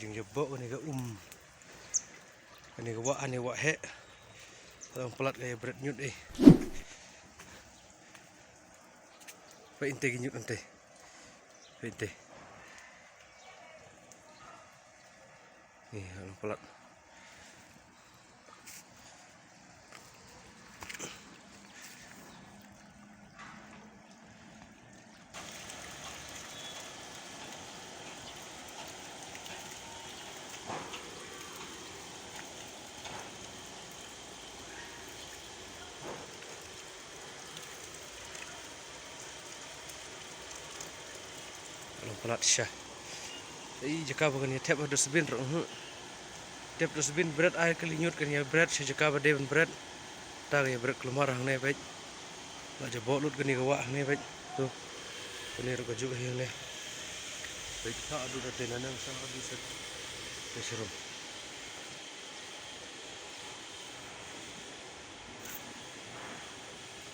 Jeng jebok ni ke Ini ke wak ani wak hek. Kalau pelat kayak berat nyut Pak inte nyut nanti. Pak inte. Nih, kalau pelat. Pelat syah. Jika bagan ya tap ada sebin roh. Tap ada sebin berat air kelinyut kan ya berat sejaka bade berat. Tak ya berat keluar hang ne baik. Nak jebok lut kan ni gawak hang ne baik. Tu. Ini ro gajuk hang ne. Baik tak adu dah tenanang sang adu set. Serum.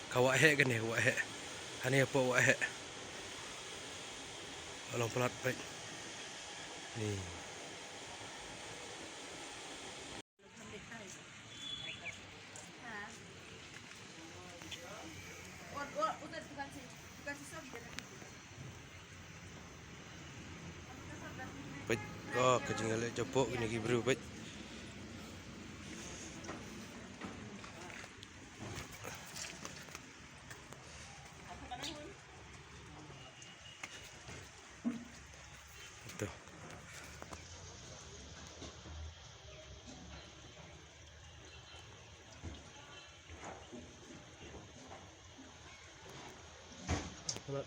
Kawak hek kan ya kawak hek. Hani apa kawak hek. Kalau pelat baik. Ni. Baik. Oh, kejing ale jepok ni gibru baik. Tuh. Pelat.